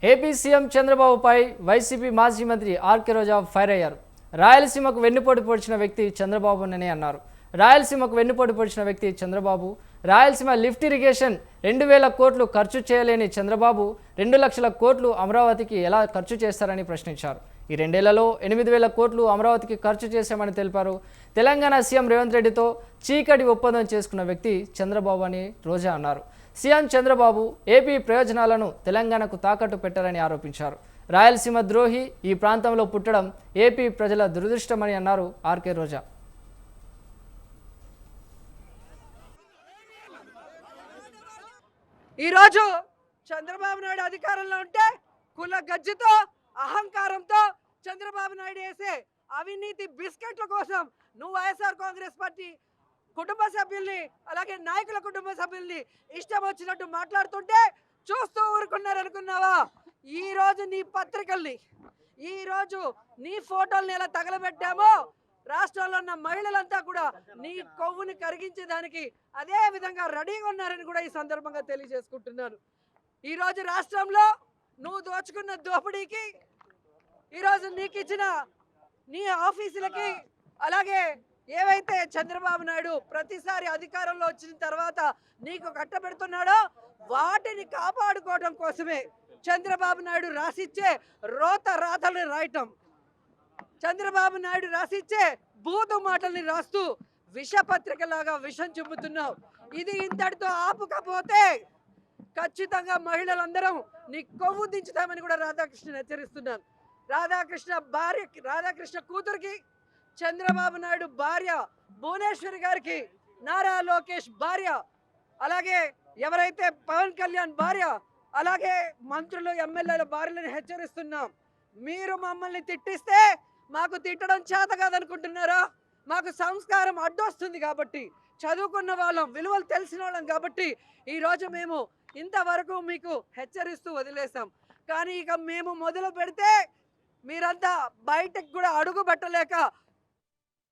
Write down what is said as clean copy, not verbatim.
AP CM చంద్రబాబుపై YCP మాజీ మంత్రి ఆర్కే రోజా ఫైర్ అయ్యారు. రాయలసీమకు వెన్నుపోటు పొడిచిన వ్యక్తి చంద్రబాబునని అన్నారు. రాయలసీమకు వెన్నుపోటు పొడిచిన వ్యక్తి చంద్రబాబు. రాయలసీమ లిఫ్ట్ ఇరిగేషన్ 2000 కోట్లు ఖర్చు చేయలేని చంద్రబాబు 2 లక్షల కోట్లు అమరావతికి ఎలా ఖర్చు చేస్తారని ప్రశ్నించారు. ఈ 2 ఏళ్లలో 8000 కోట్లు అమరావతికి ఖర్చు చేశామని తెలిపారు. తెలంగాణ సీఎం రేవంత్ రెడ్డితో చీకటి ఒప్పందం చేసుకున్న వ్యక్తి చంద్రబాబు అని రోజా అన్నారు. సీఎం చంద్రబాబు ఏపీ ప్రయోజనాలను తెలంగాణకు తాకట్టు పెట్టారని ఆరోపించారు. రాయలసీమ ద్రోహి ఈ ప్రాంతంలో పుట్టడం ఏపీ ప్రజల దురదృష్టమని అన్నారు ఆర్కే రోజా. ఈరోజు చంద్రబాబు నాయుడు అధికారంలో ఉంటే కుల గజ్జితో అహంకారంతో చంద్రబాబు నాయుడు వేసే అవినీతి బిస్కెట్ల కోసం నువ్వు వైఎస్ఆర్ కాంగ్రెస్ పార్టీ కుటుంబ సభ్యుల్ని అలాగే నాయకుల కుటుంబ సభ్యుల్ని ఇష్టం వచ్చినట్టు మాట్లాడుతుంటే చూస్తూ ఊరుకున్నారనుకున్నావా? ఈరోజు నీ పత్రికల్ని, ఈరోజు నీ ఫోటోల్ని ఎలా తగలబెట్టామో రాష్ట్రంలో ఉన్న మహిళలంతా కూడా నీ కొవ్వుని కరిగించేదానికి అదే విధంగా రెడీగా ఉన్నారని కూడా ఈ సందర్భంగా తెలియజేసుకుంటున్నాను. ఈరోజు రాష్ట్రంలో నువ్వు దోచుకున్న దోపిడీకి, ఈరోజు నీకు ఇచ్చిన నీ ఆఫీసులకి, అలాగే ఏవైతే చంద్రబాబు నాయుడు ప్రతిసారి అధికారంలో వచ్చిన తర్వాత నీకు కట్టబెడుతున్నాడో వాటిని కాపాడుకోవడం కోసమే చంద్రబాబు నాయుడు రాసిచ్చే రోత రాతల్ని రాయటం, చంద్రబాబు నాయుడు రాసిచ్చే బూతు మాటల్ని రాస్తూ విషపత్రికలాగా విషం చూపుతున్నావు. ఇది ఇంతటితో ఆపుకపోతే ఖచ్చితంగా మహిళలందరం నీ కొవ్వు దించుతామని కూడా రాధాకృష్ణ హెచ్చరిస్తున్నాను. రాధాకృష్ణ కూతురికి, చంద్రబాబు నాయుడు భార్య భువనేశ్వరి గారికి, నారా లోకేష్ భార్య, అలాగే ఎవరైతే పవన్ కళ్యాణ్ భార్య, అలాగే మంత్రులు ఎమ్మెల్యేల భార్యలను హెచ్చరిస్తున్నాం. మీరు మమ్మల్ని తిట్టిస్తే మాకు తిట్టడం చేత కాదనుకుంటున్నారా? మాకు సంస్కారం అడ్డొస్తుంది కాబట్టి, చదువుకున్న వాళ్ళం, విలువలు తెలిసిన వాళ్ళం కాబట్టి ఈరోజు మేము ఇంతవరకు మీకు హెచ్చరిస్తూ వదిలేసాం. కానీ ఇక మేము మొదలు పెడితే మీరంతా బయటకు కూడా అడుగు పెట్టలేక